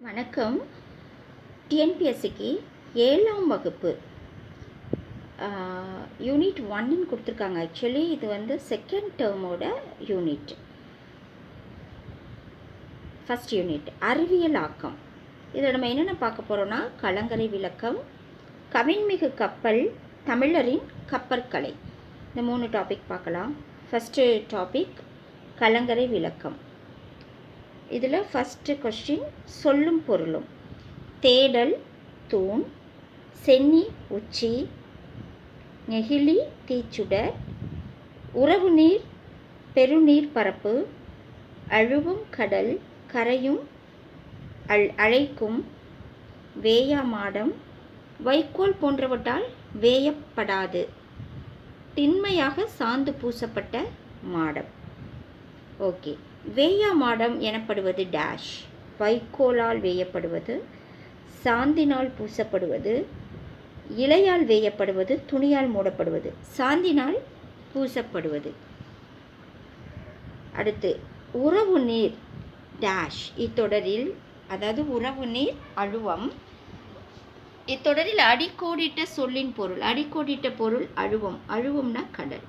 வணக்கம். டிஎன்பிஎஸ்சிக்கு 7ஆம் வகுப்பு யூனிட் 1ன்னு கொடுத்துருக்காங்க. ஆக்சுவலி இது வந்து செகண்ட் டேர்மோட யூனிட். ஃபஸ்ட் யூனிட் அறிவியல் ஆக்கம். இதில் நம்ம என்னென்ன பார்க்க போகிறோன்னா கலங்கரை விளக்கம், கவின்மிகு கப்பல், தமிழரின் கப்பற்கலை, இந்த 3 டாபிக் பார்க்கலாம். ஃபஸ்ட்டு டாபிக் கலங்கரை விளக்கம். இதில் ஃபஸ்ட்டு கொஸ்டின் சொல்லும் பொருளும். தேடல் தூண், சென்னி உச்சி, நெகிழி தீச்சுடர், உறவு நீர் பெருநீர் பரப்பு, அழுவும் கடல் கரையும் அழைக்கும், வேயா மாடம் வைக்கோல் போன்றவற்றால் வேயப்படாது, திண்மையாக சாந்து பூசப்பட்ட மாடம். ஓகே, வேயா மாடம் எனப்படுவது டேஷ், வைக்கோலால் வேயப்படுவது, சாந்தினால் பூசப்படுவது, இலையால் வேயப்படுவது, துணியால் மூடப்படுவது, சாந்தினால் பூசப்படுவது. அடுத்து உறவு நீர் டேஷ், இத்தொடரில் அதாவது உறவு நீர் அழுவம், இத்தொடரில் அடிக்கோடிட்ட சொல்லின் பொருள். அடிக்கோடிட்ட பொருள் அழுவம். அழுவம்னா கடல்.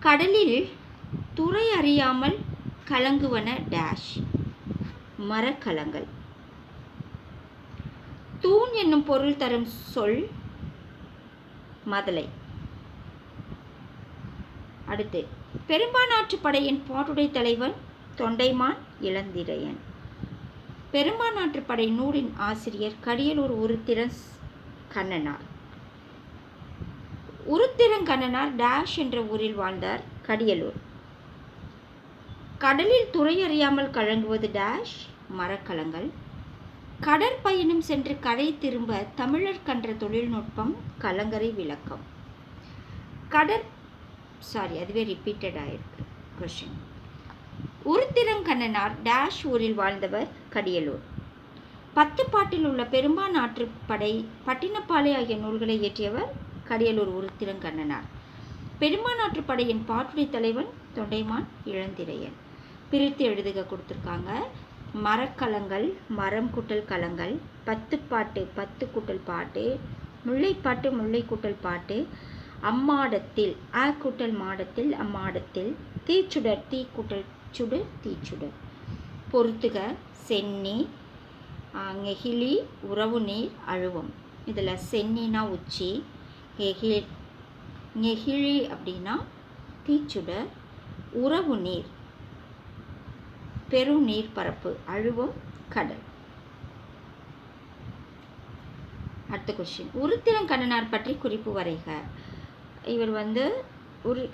கடலில் துறை அறியாமல் கலங்குவன டேஷ், மரக்கலங்கள். தூண் என்னும் பொருள் தரும் சொல் மதலை. அடுத்து பெரும்பானாற்று படையின் பாட்டுடை தலைவன் தொண்டைமான் இளந்திரையன். பெரும்பானாற்று படை நூலின் ஆசிரியர் கடியலூர் உருத்திரன் கண்ணனார். உருத்திரங்கண்ணனார் டேஷ் என்ற ஊரில் வாழ்ந்தார். கடியலூர். கடலில் துறை அறியாமல் கலங்குவது டேஷ், மரக்கலங்கள். கடற்பயணம் சென்று கரை திரும்ப தமிழர் கன்ற தொழில்நுட்பம் கலங்கரை விளக்கம். அதுவே ரிப்பீட்டட் ஆயிருக்கு கொஸ்டின். உருத்திரங்கண்ணனார் டேஷ் ஊரில் வாழ்ந்தவர். கடியலூர். 10 பாட்டில் உள்ள பெரும்பானாற்று படை, பட்டினப்பாலை ஆகிய நூல்களை இயற்றியவர் கடியலூர் உருத்திரங்கண்ணனார். பெரும்பானாற்று படையின் பாட்டுடை தலைவன் தொண்டைமான் இளந்திரையன். பிரித்து எழுதுக கொடுத்துருக்காங்க. மரக்கலங்கள், மரம் கூட்டல் கலங்கள், 10 பாட்டு 10 கூட்டல் பாட்டு, முல்லைப்பாட்டு முல்லை கூட்டல் பாட்டு, அம்மாடத்தில் ஆ கூட்டல் மாடத்தில் அம்மாடத்தில், தீச்சுடர் தீ கூட்டல் சுடர் தீச்சுடர். பொறுத்துக சென்னி, நெகிழி, உறவு நீர், அழுவம். இதில் சென்னினா உச்சி, நெகிழி அப்படின்னா தீச்சுடர், உறவு நீர் பெருநீர் பரப்பு, அழுவம் கடல். அடுத்த கொஸ்டின். உருத்திரங்கண்ணனார் பற்றி குறிப்பு வரைக. இவர் வந்து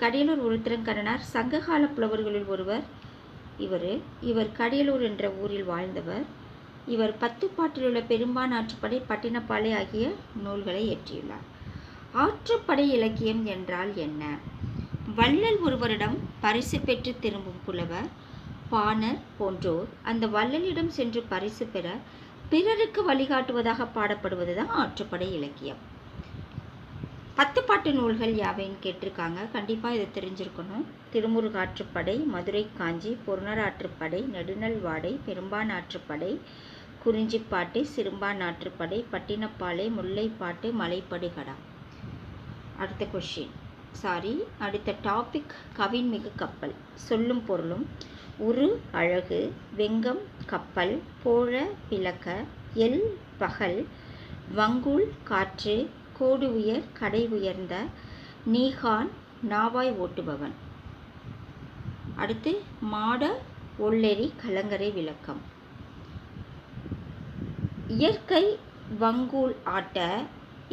கடியலூர் உருத்திரங்கண்ணனார் சங்ககால புலவர்களில் ஒருவர். இவர் கடியலூர் என்ற ஊரில் வாழ்ந்தவர். இவர் 10 பாட்டில் உள்ள பெரும்பானாற்றுப்படை, பட்டினப்பாலை ஆகிய நூல்களை இயற்றியுள்ளார். ஆற்றுப்படை இலக்கியம் என்றால் என்ன? வள்ளல் ஒருவரிடம் பரிசு பெற்று திரும்பும் புலவர், பாணர் போன்றோர் அந்த வள்ளலிடம் சென்று பரிசு பெற பிறருக்கு வழிகாட்டுவதாக பாடப்படுவதுதான் ஆற்றுப்படை இலக்கியம். 10 பாட்டு நூல்கள் யாவைன்னு கேட்டிருக்காங்க. கண்டிப்பாக இதை தெரிஞ்சிருக்கணும். திருமுருகாற்றுப்படை, மதுரை காஞ்சி, பொருணராற்றுப்படை, நெடுநல்வாடை, பெரும்பானாற்றுப்படை, குறிஞ்சிப்பாட்டு, சிறுபானாற்றுப்படை, பட்டினப்பாலை, முல்லைப்பாட்டு, மலைப்படுகடா. அடுத்த கொஸ்டின் அடுத்த டாபிக் கவின்மிகு கப்பல். சொல்லும் பொருளும். உரு அழகு, வெங்கம் கப்பல், போழ விளக்க, எல் பகல், வங்குள் காற்று, கோடு உயர் கடை உயர்ந்த, நீகான் நாவாய் ஓட்டுபவன். அடுத்து மாட ஒள்ளெரி கலங்கரை விளக்கம். இயற்கை வங்கூல் ஆட்ட.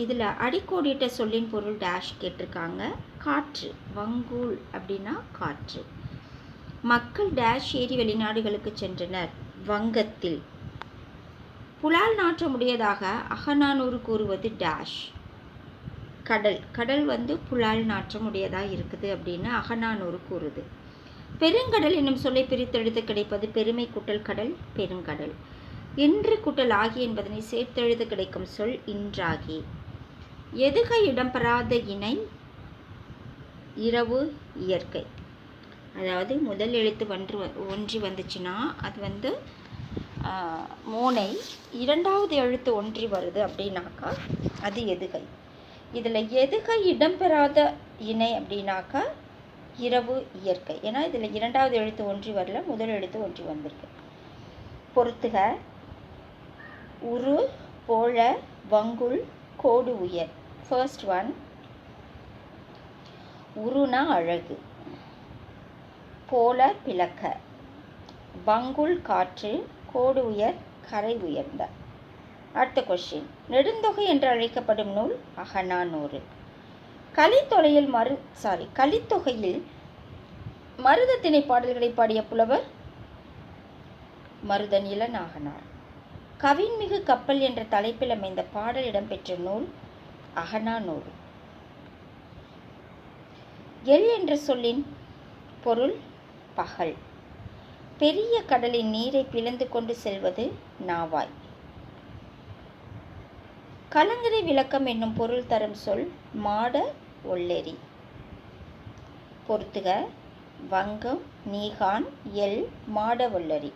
இதில் அடிக்கோடிட்ட சொல்லின் பொருள் டேஷ் கேட்டிருக்காங்க. காற்று. வங்கூல் அப்படின்னா காற்று. மக்கள் டேஷ் ஏறி வெளிநாடுகளுக்கு சென்றனர். வங்கத்தில். புலால் நாற்றமுடையதாக அகநானூறு கூறுவது டேஷ், கடல். கடல் வந்து புலால் நாற்றமுடையதாக இருக்குது அப்படின்னு அகநானூறு கூறுது. பெருங்கடல் என்னும் சொல்லை பிரித்தெழுத கிடைப்பது பெருமை கூட்டல் கடல், பெருங்கடல். இன்று கூட்டல் ஆகி என்பதனை சேர்த்தெழுத கிடைக்கும் சொல் இன்றாகி. எதுக இடம்பெறாத இணை இரவு இயற்கை. அதாவது முதல் எழுத்து ஒன்றி வந்துச்சுன்னா அது வந்து மோனை இரண்டாவது எழுத்து ஒன்றி வருது அப்படின்னாக்கா அது எதுகை. இதில் எதுகை இடம்பெறாத இணை அப்படின்னாக்கா இரவு இயற்கை. ஏன்னா இதில் இரண்டாவது எழுத்து ஒன்றி வரல, முதல் எழுத்து ஒன்றி வந்திருக்கு. பொறுத்துக. உரு, போல, வங்குள், கோடு உயர். ஃபர்ஸ்ட் ஒன், உருனா அழகு, போல பிளக்க, வங்குள் காற்று, கோடு உயர் கரை உயர்ந்த. அடுத்த கொஸ்டின், நெடுந்தொகை என்று அழைக்கப்படும் நூல் அகநானூறு. கலித்தொகையில் மருதத்திணை பாடல்களை பாடிய புலவர் மருதன் இளநாகனார். கவின்மிகு கப்பல் என்ற தலைப்பில் அமைந்த பாடல் இடம்பெற்ற நூல் அகநானூறு. எல் என்ற சொல்லின் பொருள் பகல். பெரிய கடலின் நீரை பிளந்து கொண்டு செல்வது நாவாய். கலங்கரை விளக்கம் என்னும் பொருள் தரும் சொல் மாட ஒள்ளெரி. பொறுத்துக. வங்கம், நீகான், எல், மாட ஒள்ளெரி.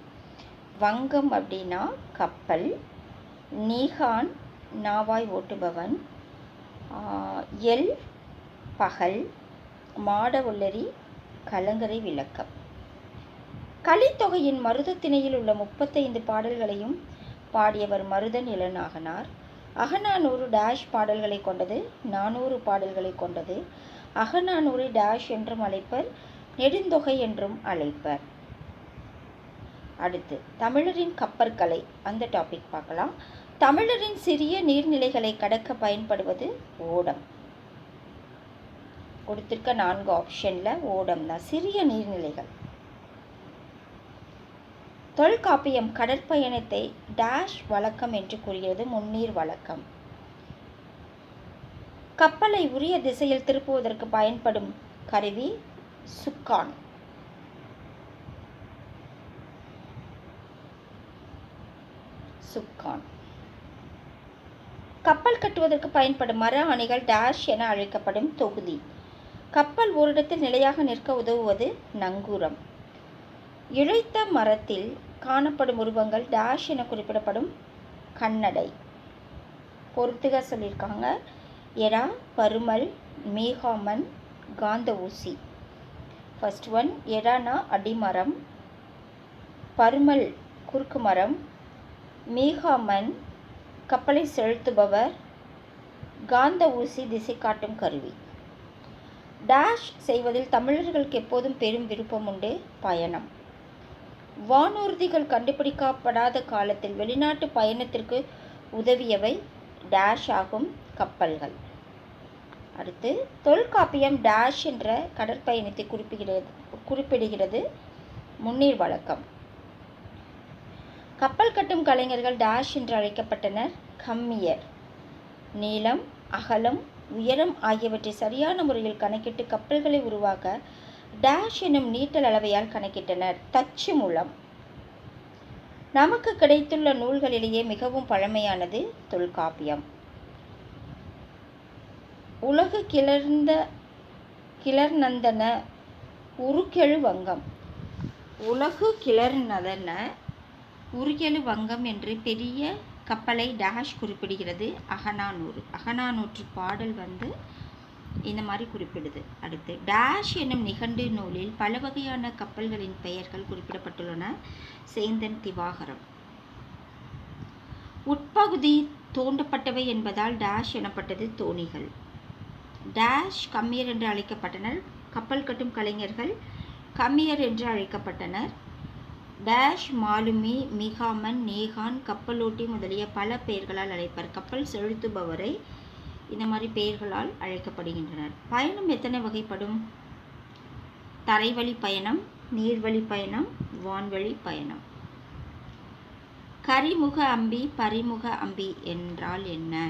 வங்கம் அப்படின்னா கப்பல், நீகான் நாவாய் ஓட்டுபவன், எல் பகல், மாட ஒள்ளெரி கலங்கரை விளக்கம். கலித்தொகையின் மருதத்திணையில் உள்ள 35 பாடல்களையும் பாடியவர் மருதன் இளநாகனார். அகநானூறு டேஷ் பாடல்களை கொண்டது, 400 பாடல்களை கொண்டது. அகநானூரை டேஷ் என்றும் அழைப்பர், நெடுந்தொகை என்றும் அழைப்பர். அடுத்து தமிழரின் கப்பற்கலை, அந்த டாபிக் பார்க்கலாம். தமிழரின் சிறிய நீர்நிலைகளை கடக்க பயன்படுவது ஓடம். கொடுத்திருக்க 4 ஆப்ஷனில் ஓடம் தான் சிறிய நீர்நிலைகள். தொல்காப்பியம் கடற்பயணத்தை டேஷ் வழக்கம் என்று கூறுகிறது, முன்னீர் வழக்கம். கப்பலை உரிய திசையில் திருப்புவதற்கு பயன்படும் கருவி சுக்கான். கப்பல் கட்டுவதற்கு பயன்படும் மர அணிகள் டேஷ் என அழைக்கப்படும் தொகுதி. கப்பல் ஓரிடத்தில் நிலையாக நிற்க உதவுவது நங்கூரம். இழைத்த மரத்தில் காணப்படும் உருவங்கள் டேஷ் என குறிப்பிடப்படும் கண்ணடை. பொறுத்துக சொல்லியிருக்காங்க. எரா, பருமல், மீகாமன், காந்த ஊசி. ஃபர்ஸ்ட் ஒன், எரானா அடிமரம், பருமல் குறுக்கு மரம், மீகாமன் கப்பலை செலுத்துபவர், காந்த ஊசி திசை காட்டும் கருவி. டேஷ் செய்வதில் தமிழர்களுக்கு எப்போதும் பெரும் விருப்பம் உண்டு, பயணம். வானூர்திகள் கண்டுபிடிக்கப்படாத காலத்தில் வெளிநாட்டு பயணத்திற்கு உதவியவை டேஷ் ஆகும் கப்பல்கள். அடுத்து தொல்காப்பியம் டேஷ் என்ற கடற்பயணத்தை குறிப்பிடுகிறது, முன்னீர் வழக்கம். கப்பல் கட்டும் கலைஞர்கள் டேஷ் என்று அழைக்கப்பட்டனர், கம்மியர். நீளம், அகலம், உயரம் ஆகியவற்றை சரியான முறையில் கணக்கிட்டு கப்பல்களை உருவாக்க டேஷ் எனும் நீட்டல் அளவையால் கணக்கிட்டனர், தச்சு மூலம். நமக்கு கிடைத்துள்ள நூல்களிலேயே மிகவும் பழமையானது தொல்காப்பியம். உலகு கிளர்நந்தன உருக்கெழு வங்கம். உலகு கிளர்நதன உருகெழு வங்கம் என்று பெரிய கப்பலை டேஷ் குறிப்பிடுகிறது அகநானூறு. அகநானூற்று பாடல் இந்த மாதிரி குறிப்பிடுது. அடுத்து டேஷ் என்னும் நிகண்டு நூலில் பல வகையான கப்பல்களின் பெயர்கள் குறிப்பிடப்பட்டுள்ளன, சேந்தன் திவாகரம். உட்பகுதி தோண்டப்பட்டவை என்பதால் டேஷ் எனப்பட்டது தோணிகள். டேஷ் கம்மியர் என்று அழைக்கப்பட்டனர், கப்பல் கட்டும் கலைஞர்கள் கம்மியர் என்று அழைக்கப்பட்டனர். டேஷ் மாலுமி, மீகாமன், நேகான், கப்பலோட்டி முதலிய பல பெயர்களால் அழைப்பர். கப்பல் செலுத்துபவரை இந்த மாதிரி பெயர்களால் அழைக்கப்படுகின்றனர். பயணம் எத்தனை வகைப்படும்? தரைவழி பயணம், நீர்வழி பயணம், வான்வழி பயணம். கரிமுக அம்பி, பரிமுக அம்பி என்றால் என்ன?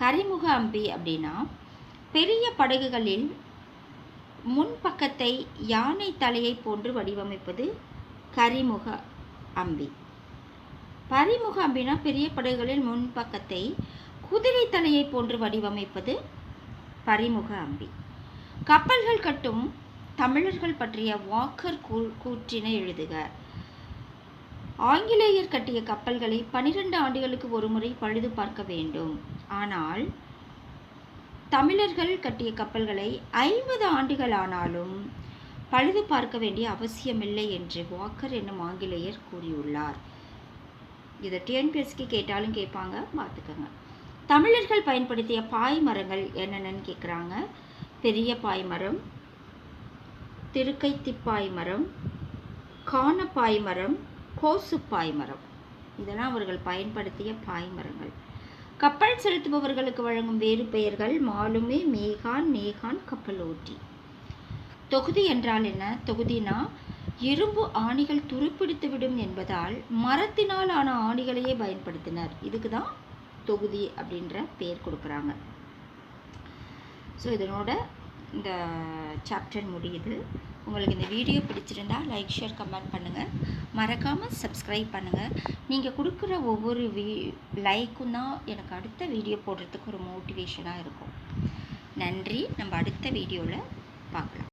கரிமுக அம்பி அப்படின்னா பெரிய படகுகளில் முன்பக்கத்தை யானை தலையை போன்று வடிவமைப்பது கரிமுக அம்பி. பரிமுக அம்பினா பெரிய படகுகளில் முன்பக்கத்தை குதிரை தலையை போன்று வடிவமைப்பது பரிமுக அம்பி. கப்பல்கள் கட்டும் தமிழர்கள் பற்றிய வாக்கர் கூற்றினை எழுதுக. ஆங்கிலேயர் கட்டிய கப்பல்களை 12 ஆண்டுகளுக்கு ஒரு முறை பழுது பார்க்க வேண்டும். ஆனால் தமிழர்கள் கட்டிய கப்பல்களை 50 ஆண்டுகள் ஆனாலும் பழுது பார்க்க வேண்டிய அவசியமில்லை என்று வாக்கர் என்னும் ஆங்கிலேயர் கூறியுள்ளார். இதை டிஎன்பிஎஸ்சிக்கு கேட்டாலும் கேட்பாங்க, பார்த்துக்கோங்க. தமிழர்கள் பயன்படுத்திய பாய்மரங்கள் என்னென்னு கேட்குறாங்க. பெரிய பாய்மரம், திருக்கைத்திப்பாய் மரம், காணப்பாய் மரம், கோசுப்பாய் மரம், இதெல்லாம் அவர்கள் பயன்படுத்திய பாய்மரங்கள். கப்பல் செலுத்துபவர்களுக்கு வழங்கும் வேறு பெயர்கள் மாலுமி, மேகான், நேகான், கப்பலோட்டி. தொகுதி என்றால் என்ன? தொகுதினா இரும்பு ஆணிகள் துருப்பிடித்து விடும் என்பதால் மரத்தினால் ஆன ஆணிகளையே பயன்படுத்தினர். இதுக்கு தான் தொகுதி அப்படின்ற பேர் கொடுக்குறாங்க. ஸோ இதனோட இந்த சாப்டர் முடியுது. உங்களுக்கு இந்த வீடியோ பிடிச்சிருந்தா லைக், ஷேர், கமெண்ட் பண்ணுங்கள். மறக்காமல் சப்ஸ்கிரைப் பண்ணுங்கள். நீங்கள் கொடுக்குற ஒவ்வொரு லைக்கும் தான் எனக்கு அடுத்த வீடியோ போடுறதுக்கு ஒரு மோட்டிவேஷனாக இருக்கும். நன்றி. நம்ம அடுத்த வீடியோவில் பார்க்கலாம்.